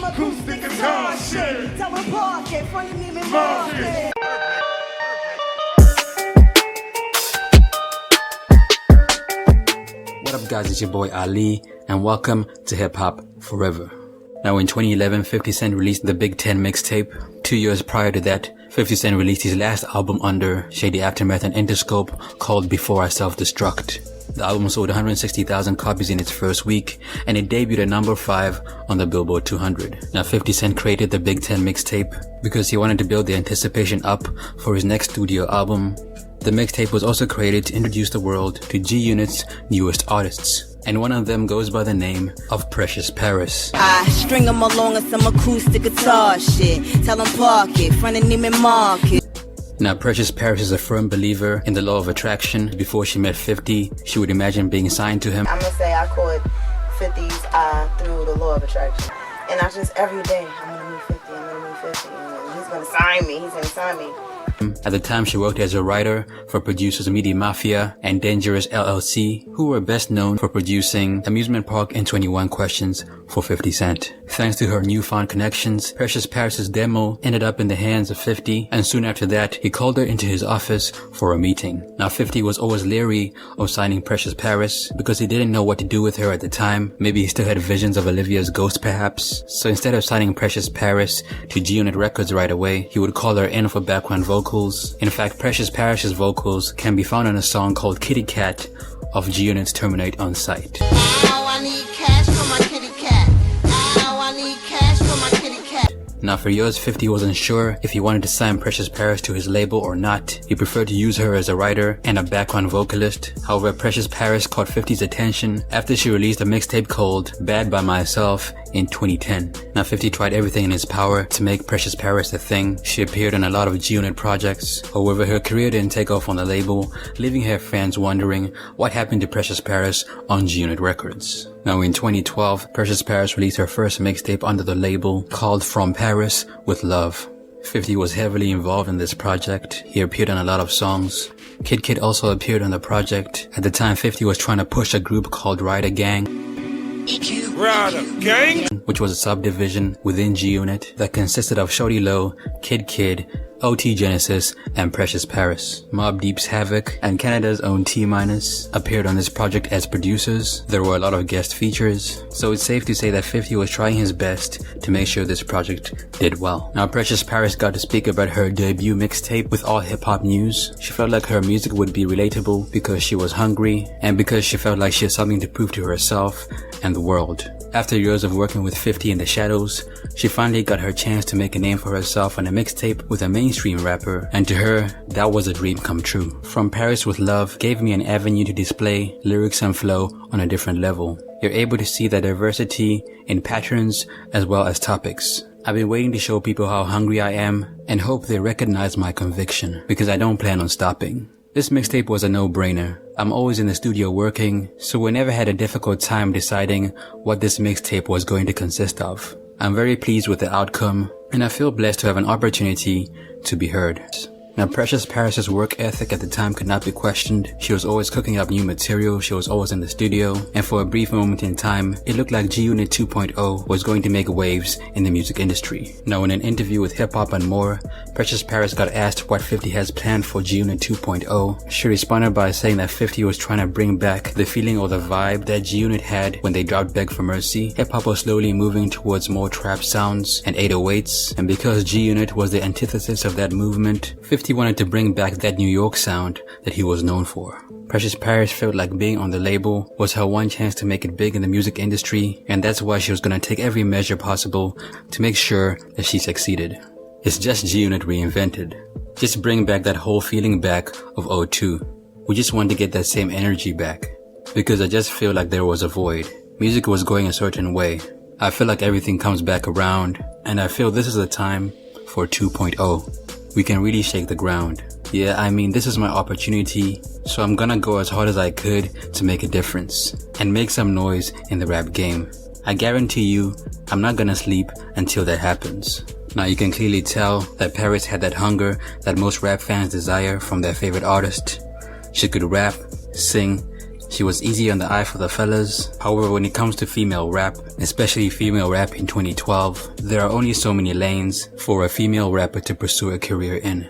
acoustic guitar shit. Tell him park it, front of me, Mafia. What up guys, it's your boy Ali and welcome to Hip Hop Forever. Now in 2011, 50 Cent released the Big 10 mixtape. 2 years prior to that, 50 Cent released his last album under Shady Aftermath and Interscope called Before I Self Destruct. The album sold 160,000 copies in its first week and it debuted at number 5 on the Billboard 200. Now 50 Cent created the Big 10 mixtape because he wanted to build the anticipation up for his next studio album. The mixtape was also created to introduce the world to G-Unit's newest artists, and one of them goes by the name of Precious Paris. I string them along with some acoustic guitar shit. Tell them park it, front of Neiman Market. Now Precious Paris is a firm believer in the law of attraction. Before she met 50, she would imagine being signed to him. I'm gonna say I caught 50's eye through the law of attraction. And I just, every day, I'm gonna meet 50, I'm gonna meet 50. And he's gonna sign me, he's gonna sign me. At the time, she worked as a writer for producers Midi, Mafia, and Dangerous LLC, who were best known for producing Amusement Park and 21 Questions for 50 Cent. Thanks to her newfound connections, Precious Paris's demo ended up in the hands of 50, and soon after that, he called her into his office for a meeting. Now 50 was always leery of signing Precious Paris because he didn't know what to do with her at the time. Maybe he still had visions of Olivia's ghost perhaps. So instead of signing Precious Paris to G-Unit Records right away, he would call her in for background vocals. In fact, Precious Paris's vocals can be found on a song called Kitty Cat of G-Unit's Terminate on Sight. Ow, I need cash for my kitty cat. Ow, I need cash for my kitty cat. Now for years, 50 wasn't sure if he wanted to sign Precious Paris to his label or not. He preferred to use her as a writer and a background vocalist. However, Precious Paris caught 50's attention after she released a mixtape called Bad by Myself in 2010. Now 50 tried everything in his power to make Precious Paris a thing. She appeared on a lot of G-Unit projects. However, her career didn't take off on the label, leaving her fans wondering what happened to Precious Paris on G-Unit Records. Now in 2012, Precious Paris released her first mixtape under the label called From Paris with Love. 50 was heavily involved in this project. He appeared on a lot of songs. Kid also appeared on the project. At the time, 50 was trying to push a group called Rider Gang, which was a subdivision within G-Unit that consisted of Shorty Low, Kid, OT Genesis, and Precious Paris. Mobb Deep's Havoc and Canada's own T- appeared on this project as producers. There were a lot of guest features, so it's safe to say that 50 was trying his best to make sure this project did well. Now Precious Paris got to speak about her debut mixtape with all hip-hop news. She felt like her music would be relatable because she was hungry and because she felt like she had something to prove to herself and the world. After years of working with 50 in the shadows, she finally got her chance to make a name for herself on a mixtape with a mainstream rapper, and to her, that was a dream come true. From Paris with Love gave me an avenue to display lyrics and flow on a different level. You're able to see the diversity in patterns as well as topics. I've been waiting to show people how hungry I am and hope they recognize my conviction because I don't plan on stopping. This mixtape was a no-brainer. I'm always in the studio working, so we never had a difficult time deciding what this mixtape was going to consist of. I'm very pleased with the outcome, and I feel blessed to have an opportunity to be heard. Now Precious Paris's work ethic at the time could not be questioned. She was always cooking up new material, she was always in the studio, and for a brief moment in time, it looked like G-Unit 2.0 was going to make waves in the music industry. Now in an interview with Hip Hop and More, Precious Paris got asked what 50 has planned for G-Unit 2.0. She responded by saying that 50 was trying to bring back the feeling or the vibe that G-Unit had when they dropped Beg for Mercy. Hip Hop was slowly moving towards more trap sounds and 808s, and because G-Unit was the antithesis of that movement, 50 wanted to bring back that New York sound that he was known for. Precious Paris felt like being on the label was her one chance to make it big in the music industry, and that's why she was gonna take every measure possible to make sure that she succeeded. It's just G-Unit reinvented. Just bring back that whole feeling back of '02. We just want to get that same energy back. Because I just feel like there was a void. Music was going a certain way. I feel like everything comes back around, and I feel this is the time for 2.0. We can really shake the ground. Yeah, I mean, this is my opportunity, so I'm gonna go as hard as I could to make a difference and make some noise in the rap game. I guarantee you, I'm not gonna sleep until that happens. Now you can clearly tell that Paris had that hunger that most rap fans desire from their favorite artist. She could rap, sing, She was easy on the eye for the fellas. However, when it comes to female rap, especially female rap in 2012, there are only so many lanes for a female rapper to pursue a career in.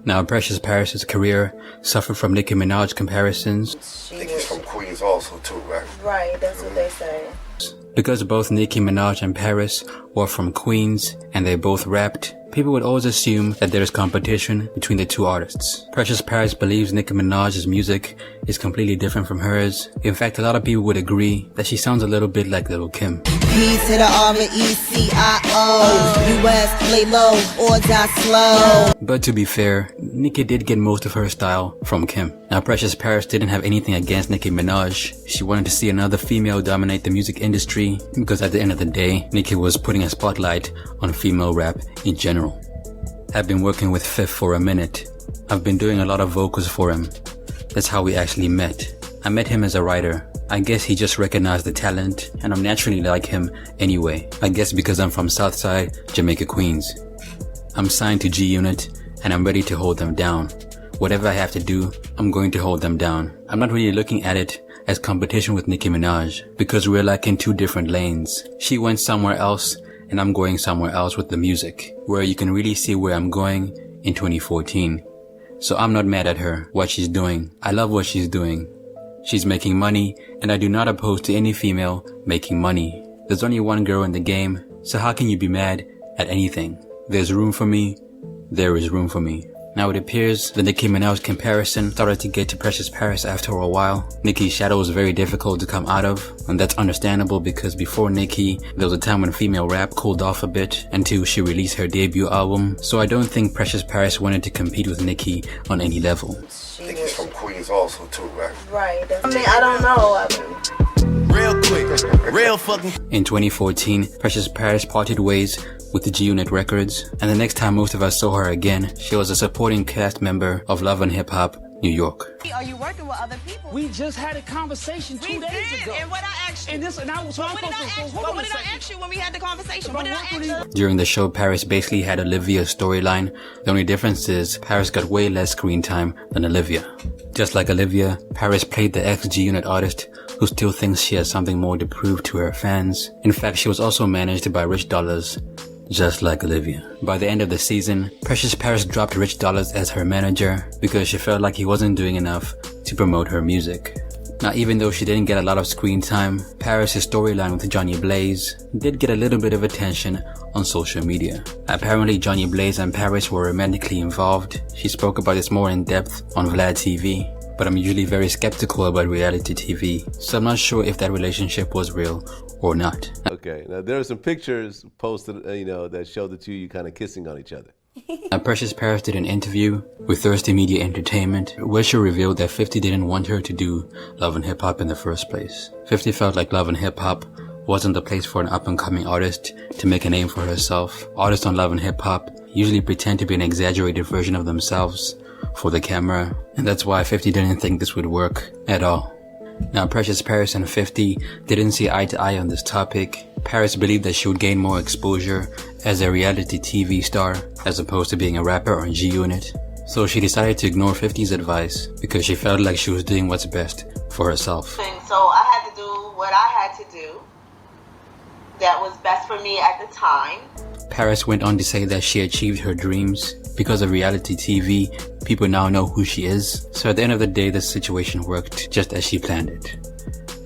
Now, Precious Paris's career suffered from Nicki Minaj comparisons. I think he's from Queens also too, right? Right, that's what they say. Because both Nicki Minaj and Paris were from Queens and they both rapped, people would always assume that there is competition between the two artists. Precious Paris believes Nicki Minaj's music is completely different from hers. In fact, a lot of people would agree that she sounds a little bit like Lil' Kim. Peace to the R-E-C-I-O. US play low or die slow. But to be fair, Nicki did get most of her style from Kim. Now, Precious Paris didn't have anything against Nicki Minaj. She wanted to see another female dominate the music industry because at the end of the day, Nicki was putting a spotlight on female rap in general. I've been working with Fifth for a minute. I've been doing a lot of vocals for him. That's how we actually met. I met him as a writer. I guess he just recognized the talent, and I'm naturally like him anyway. I guess because I'm from Southside, Jamaica, Queens. I'm signed to G Unit, and I'm ready to hold them down. Whatever I have to do, I'm going to hold them down. I'm not really looking at it as competition with Nicki Minaj, because we're like in two different lanes. She went somewhere else, and I'm going somewhere else with the music, where you can really see where I'm going in 2014. So I'm not mad at her, what she's doing. I love what she's doing. She's making money, and I do not oppose to any female making money. There's only one girl in the game, so how can you be mad at anything? There's room for me, there is room for me. Now it appears the Nicki Minaj comparison started to get to Precious Paris after a while. Nicki's shadow was very difficult to come out of, and that's understandable because before Nicki, there was a time when female rap cooled off a bit until she released her debut album. So I don't think Precious Paris wanted to compete with Nicki on any level. I think he's from Queens also too, right? Right, I don't know. Real quick, real fucking. In 2014, Precious Paris parted ways with the G Unit Records, and the next time most of us saw her again, she was a supporting cast member of Love and Hip Hop New York. Are you working with other people? We just had a conversation 2 days ago. And what I asked you. And I was What did I ask you when we had the conversation? What did I ask you? During the show, Paris basically had Olivia's storyline. The only difference is Paris got way less screen time than Olivia. Just like Olivia, Paris played the ex-G Unit artist who still thinks she has something more to prove to her fans. In fact, she was also managed by Rich Dollars, just like Olivia. By the end of the season, Precious Paris dropped Rich Dollars as her manager because she felt like he wasn't doing enough to promote her music. Now, even though she didn't get a lot of screen time, Paris' storyline with Johnny Blaze did get a little bit of attention on social media. Apparently, Johnny Blaze and Paris were romantically involved. She spoke about this more in depth on Vlad TV, but I'm usually very skeptical about reality TV, so I'm not sure if that relationship was real or not. Okay, now there are some pictures posted, that show the two of you kind of kissing on each other. Now, Precious Paris did an interview with Thirsty Media Entertainment where she revealed that 50 didn't want her to do Love and Hip Hop in the first place. 50 felt like Love and Hip Hop wasn't the place for an up-and-coming artist to make a name for herself. Artists on Love and Hip Hop usually pretend to be an exaggerated version of themselves for the camera, and that's why 50 didn't think this would work at all. Now, Precious Paris and 50 didn't see eye to eye on this topic. Paris believed that she would gain more exposure as a reality TV star as opposed to being a rapper on G Unit. So she decided to ignore 50's advice because she felt like she was doing what's best for herself. And so I had to do what I had to do that was best for me at the time. Paris went on to say that she achieved her dreams. Because of reality TV, people now know who she is. So at the end of the day, the situation worked just as she planned it.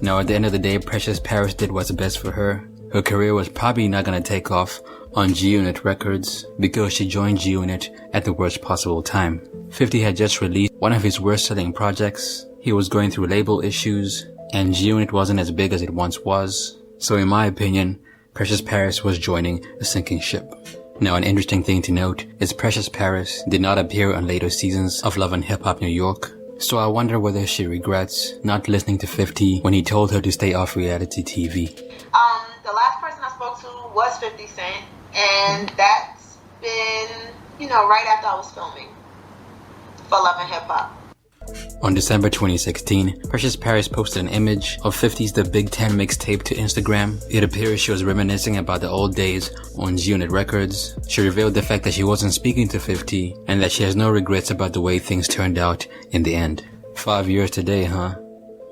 Now at the end of the day, Precious Paris did what's best for her. Her career was probably not gonna take off on G Unit Records because she joined G Unit at the worst possible time. 50 had just released one of his worst selling projects. He was going through label issues, and G Unit wasn't as big as it once was. So in my opinion, Precious Paris was joining a sinking ship. Now, an interesting thing to note is Precious Paris did not appear on later seasons of Love and Hip Hop New York, so I wonder whether she regrets not listening to 50 when he told her to stay off reality TV. The last person I spoke to was 50 Cent, and that's been, right after I was filming for Love and Hip Hop. On December 2016, Precious Paris posted an image of 50's The Big 10 mixtape to Instagram. It appears she was reminiscing about the old days on G Unit Records. She revealed the fact that she wasn't speaking to 50 and that she has no regrets about the way things turned out in the end. 5 years today, huh?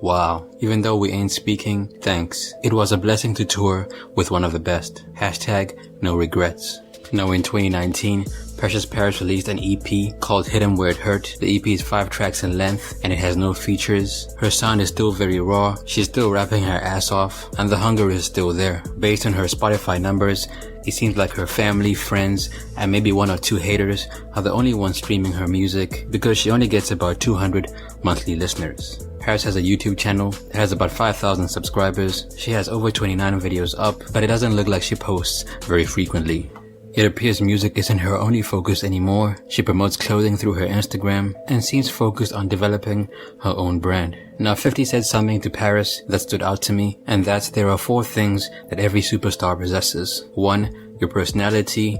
Wow. Even though we ain't speaking, thanks. It was a blessing to tour with one of the best. Hashtag no regrets. Now in 2019, Precious Paris released an EP called Hit 'Em Where It Hurt. The EP is 5 tracks in length and it has no features. Her sound is still very raw, she's still rapping her ass off, and the hunger is still there. Based on her Spotify numbers, it seems like her family, friends, and maybe 1 or 2 haters are the only ones streaming her music because she only gets about 200 monthly listeners. Paris has a YouTube channel that has about 5,000 subscribers. She has over 29 videos up, but it doesn't look like she posts very frequently. It appears music isn't her only focus anymore. She promotes clothing through her Instagram and seems focused on developing her own brand. Now 50 said something to Paris that stood out to me, and that's there are 4 things that every superstar possesses. 1, your personality.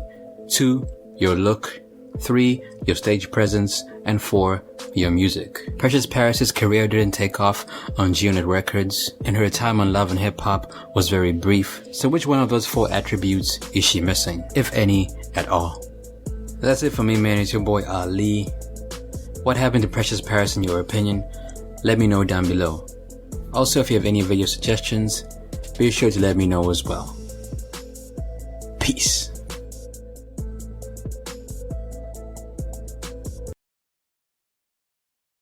2, your look. 3, your stage presence. And 4, your music. Precious Paris's career didn't take off on G-Unit Records, and her time on Love and Hip Hop was very brief. So which one of those 4 attributes is she missing, if any at all? That's it for me, man. It's your boy Ali. What happened to Precious Paris in your opinion? Let me know down below. Also, if you have any video suggestions, be sure to let me know as well. Peace.